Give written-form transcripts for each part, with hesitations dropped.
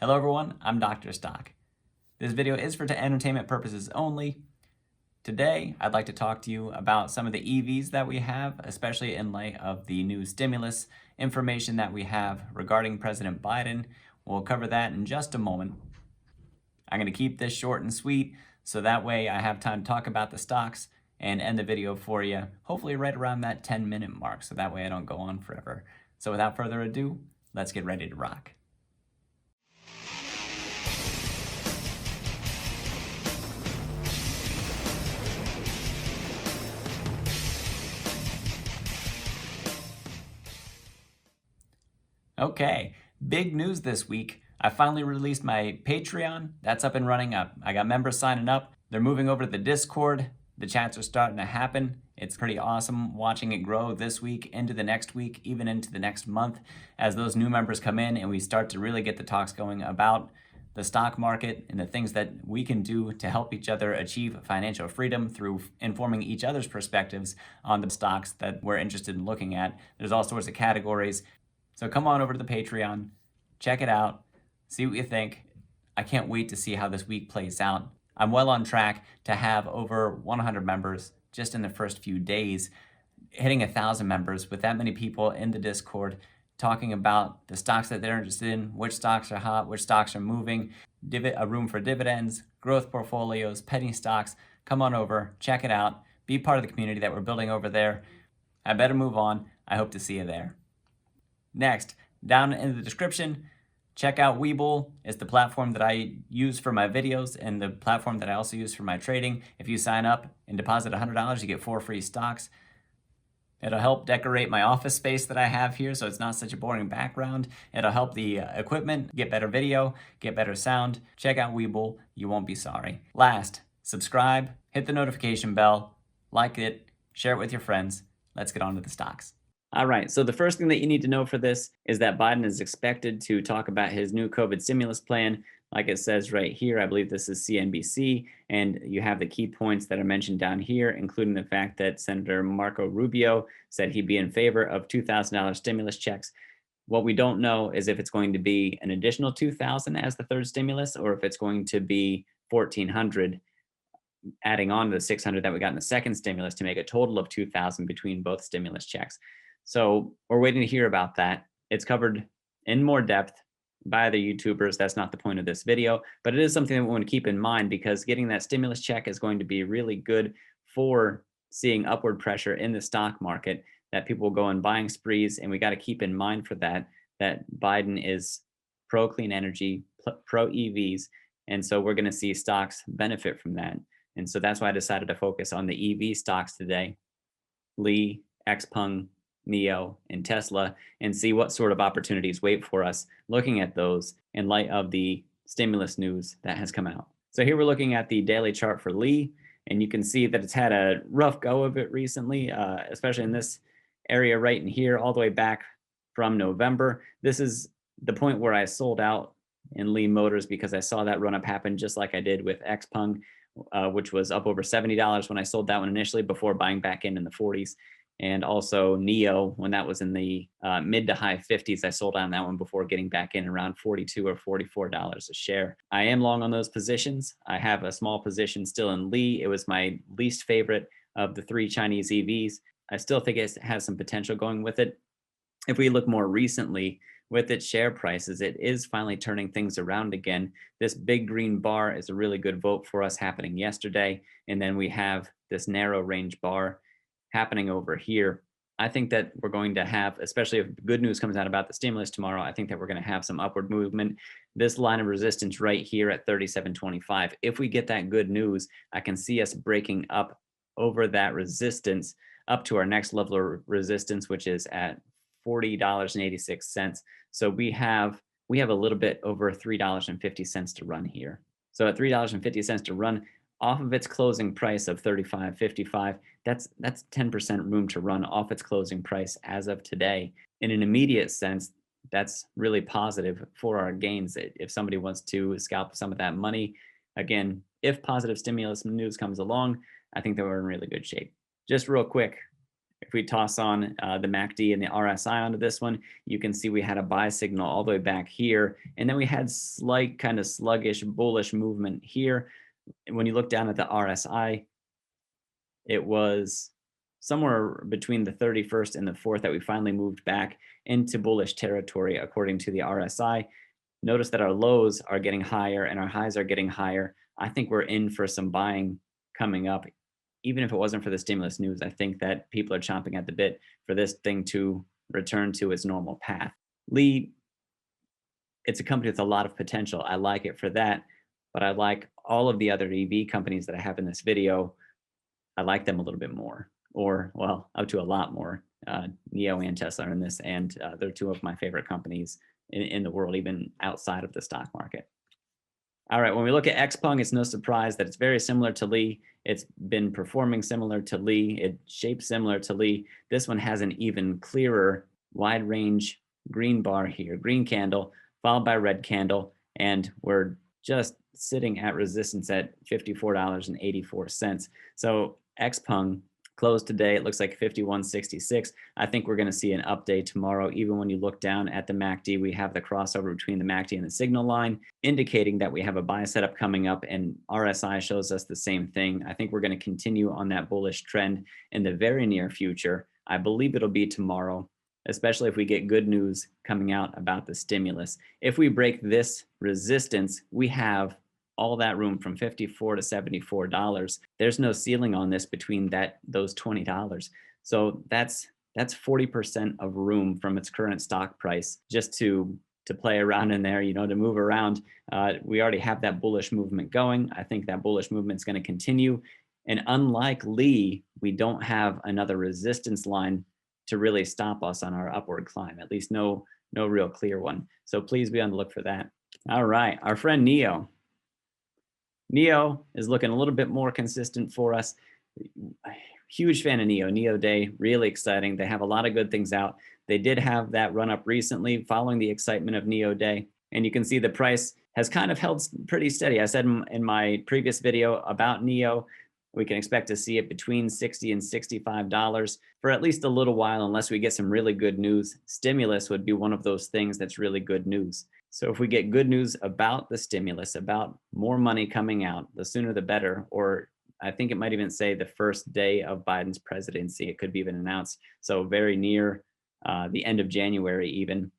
Hello everyone, I'm Dr. Stock. This video is for entertainment purposes only. Today, I'd like to talk to you about some of the EVs that we have, especially in light of the new stimulus information that we have regarding President Biden. We'll cover that in just a moment. I'm going to keep this short and sweet, so that way I have time to talk about the stocks and end the video for you, hopefully right around that 10-minute mark, so that way I don't go on forever. So without further ado, let's get ready to rock. Okay, big news this week. I finally released my Patreon. That's up and running up. I got members signing up. They're moving over to the Discord. The chats are starting to happen. It's pretty awesome watching it grow this week, into the next week, even into the next month, as those new members come in and we start to really get the talks going about the stock market and the things that we can do to help each other achieve financial freedom through informing each other's perspectives on the stocks that we're interested in looking at. There's all sorts of categories. So come on over to the Patreon, check it out, see what you think. I can't wait to see how this week plays out. I'm well on track to have over 100 members just in the first few days, hitting 1,000 members with that many people in the Discord talking about the stocks that they're interested in, which stocks are hot, which stocks are moving, a room for dividends, growth portfolios, penny stocks. Come on over, check it out, be part of the community that we're building over there. I better move on. I hope to see you there. Next, down in the description, check out Webull. It's the platform that I use for my videos and the platform that I also use for my trading. If you sign up and deposit $100, you get 4 free stocks. It'll help decorate my office space that I have here so it's not such a boring background. It'll help the equipment get better video, get better sound. Check out Webull. You won't be sorry. Last, subscribe, hit the notification bell, like it, share it with your friends. Let's get on to the stocks. All right, so the first thing that you need to know for this is that Biden is expected to talk about his new COVID stimulus plan. Like it says right here, I believe this is CNBC, and you have the key points that are mentioned down here, including the fact that Senator Marco Rubio said he'd be in favor of $2,000 stimulus checks. What we don't know is if it's going to be an additional $2,000 as the third stimulus, or if it's going to be $1,400 adding on to the $600 that we got in the second stimulus to make a total of $2,000 between both stimulus checks. So we're waiting to hear about that. It's covered in more depth by the YouTubers. That's not the point of this video, but it is something that we want to keep in mind because getting that stimulus check is going to be really good for seeing upward pressure in the stock market, that people will go on buying sprees. And we got to keep in mind for that Biden is pro clean energy, pro EVs. And so we're going to see stocks benefit from that. And so that's why I decided to focus on the EV stocks today, Li, Xpeng, NIO, and Tesla, and see what sort of opportunities wait for us looking at those in light of the stimulus news that has come out. So here we're looking at the daily chart for Li, and you can see that it's had a rough go of it recently, especially in this area right in here, all the way back from November. This is the point where I sold out in Li Motors because I saw that run up happen just like I did with Xpeng, which was up over $70 when I sold that one initially before buying back in the 40s. And also NIO, when that was in the mid to high 50s, I sold on that one before getting back in around $42 or $44 a share. I am long on those positions. I have a small position still in Li. It was my least favorite of the 3 Chinese EVs. I still think it has some potential going with it. If we look more recently with its share prices, it is finally turning things around again. This big green bar is a really good vote for us happening yesterday. And then we have this narrow range bar happening over here. I think that we're going to have, especially if good news comes out about the stimulus tomorrow, I think that we're going to have some upward movement. This line of resistance right here at 37.25. If we get that good news, I can see us breaking up over that resistance up to our next level of resistance, which is at $40.86. So we have a little bit over $3.50 to run here. So at $3.50 to run, off of its closing price of $35.55, that's 10% room to run off its closing price as of today. In an immediate sense, that's really positive for our gains. If somebody wants to scalp some of that money, again, if positive stimulus news comes along, I think that we're in really good shape. Just real quick, If we toss on the MACD and the RSI onto this one, you can see we had a buy signal all the way back here. And then we had slight kind of sluggish bullish movement here. And when you look down at the RSI, it was somewhere between the 31st and the 4th that we finally moved back into bullish territory according to the RSI. Notice that our lows are getting higher and our highs are getting higher. I think we're in for some buying coming up. Even if it wasn't for the stimulus news, I think that people are chomping at the bit for this thing to return to its normal path. Lee, it's a company with a lot of potential. I like it for that, but I like all of the other EV companies that I have in this video. I like them a little bit more, or well, up to a lot more. NIO and Tesla are in this, and they're two of my favorite companies in the world, even outside of the stock market. All right, when we look at Xpeng, it's no surprise that it's very similar to Lee. It's been performing similar to Lee. It shapes similar to Lee. This one has an even clearer wide range green bar here, green candle, followed by red candle, and we're just sitting at resistance at $54.84. So Xpeng closed today, it looks like 51.66. I think we're going to see an update tomorrow. Even when you look down at the MACD, we have the crossover between the MACD and the signal line, indicating that we have a buy setup coming up, and RSI shows us the same thing. I think we're going to continue on that bullish trend in the very near future. I believe it'll be tomorrow, especially if we get good news coming out about the stimulus. If we break this resistance, we have all that room from $54 to $74. There's no ceiling on this between those $20. So that's 40% of room from its current stock price just to play around in there, to move around. We already have that bullish movement going. I think that bullish movement is going to continue. And unlike Lee, we don't have another resistance line to really stop us on our upward climb, at least no real clear one. So please be on the look for that. All right, our friend NIO. NIO is looking a little bit more consistent for us. Huge fan of NIO. NIO Day, really exciting. They have a lot of good things out. They did have that run up recently following the excitement of NIO Day. And you can see the price has kind of held pretty steady. I said in my previous video about NIO, we can expect to see it between $60 and $65 for at least a little while, unless we get some really good news. Stimulus would be one of those things that's really good news. So if we get good news about the stimulus, about more money coming out, the sooner the better, or I think it might even say the first day of Biden's presidency, it could be even announced. So very near the end of January even.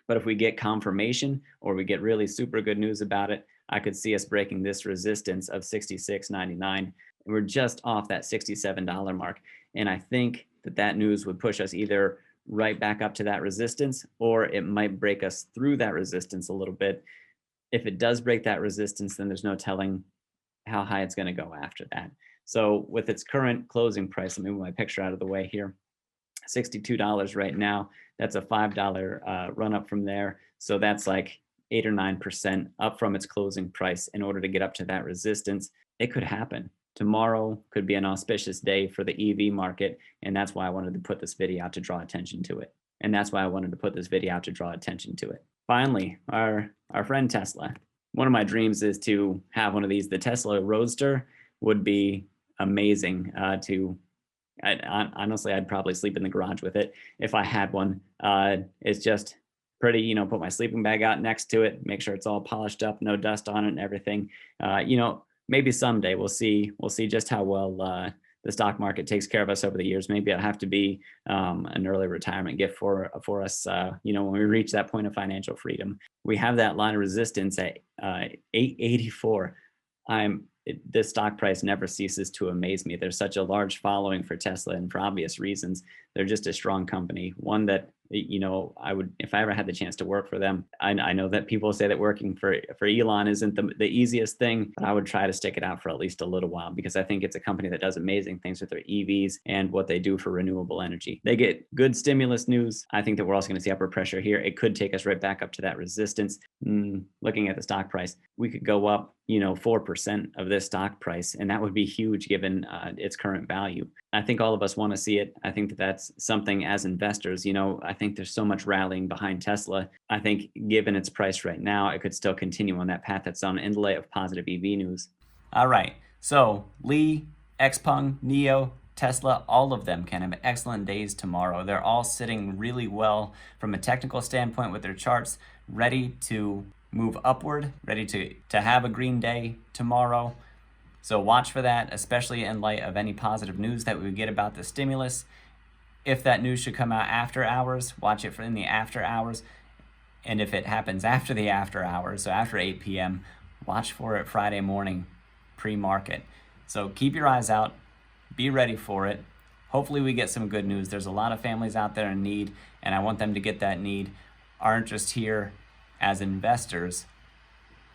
But if we get confirmation or we get really super good news about it, I could see us breaking this resistance of $66.99. And we're just off that $67 mark. And I think that news would push us either right back up to that resistance, or it might break us through that resistance a little bit. If it does break that resistance, then there's no telling how high it's going to go after that. So with its current closing price, let me move my picture out of the way here, $62 right now. That's a $5 run up from there. So that's like 8 or 9% up from its closing price in order to get up to that resistance. It could happen. Tomorrow could be an auspicious day for the EV market, and that's why I wanted to put this video out to draw attention to it. Finally, our friend Tesla. One of my dreams is to have one of these. The Tesla Roadster would be amazing honestly, I'd probably sleep in the garage with it if I had one. It's just pretty, put my sleeping bag out next to it, make sure it's all polished up, no dust on it and everything. Maybe someday we'll see just how well the stock market takes care of us over the years. Maybe it'll have to be an early retirement gift for us, when we reach that point of financial freedom. We have that line of resistance at 884. This stock price never ceases to amaze me. There's such a large following for Tesla, and for obvious reasons. They're just a strong company, one that I would, if I ever had the chance to work for them. I know that people say that working for Elon isn't the easiest thing, but I would try to stick it out for at least a little while, because I think it's a company that does amazing things with their EVs and what they do for renewable energy. They get good stimulus news. I think that we're also going to see upward pressure here. It could take us right back up to that resistance. Looking at the stock price, we could go up 4% of this stock price, and that would be huge given its current value. I think all of us want to see it. I think that that's something as investors, I think there's so much rallying behind Tesla. I think given its price right now, it could still continue on that path that's on in delay of positive EV news. All right. So Lee, Xpeng, NIO, Tesla, all of them can have excellent days tomorrow. They're all sitting really well from a technical standpoint with their charts, ready to move upward, ready to have a green day tomorrow. So watch for that, especially in light of any positive news that we get about the stimulus. If that news should come out after hours, watch it in the after hours. And if it happens after the after hours, so after 8 p.m., watch for it Friday morning pre-market. So keep your eyes out, be ready for it. Hopefully we get some good news. There's a lot of families out there in need, and I want them to get that need. Our interest here as investors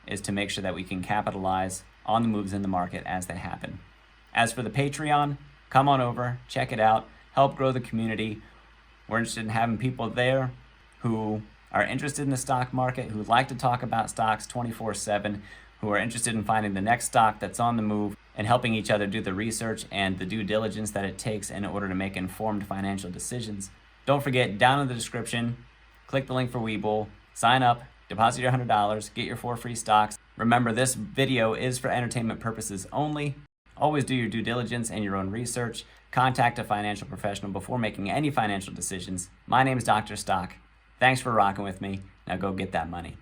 is to make sure that we can capitalize on the moves in the market as they happen. As for the Patreon, come on over, check it out, help grow the community. We're interested in having people there who are interested in the stock market, who like to talk about stocks 24/7, who are interested in finding the next stock that's on the move and helping each other do the research and the due diligence that it takes in order to make informed financial decisions. Don't forget, down in the description, click the link for Webull, sign up, deposit your $100, get your 4 free stocks. Remember, this video is for entertainment purposes only. Always do your due diligence and your own research. Contact a financial professional before making any financial decisions. My name is Dr. Stock. Thanks for rocking with me. Now go get that money.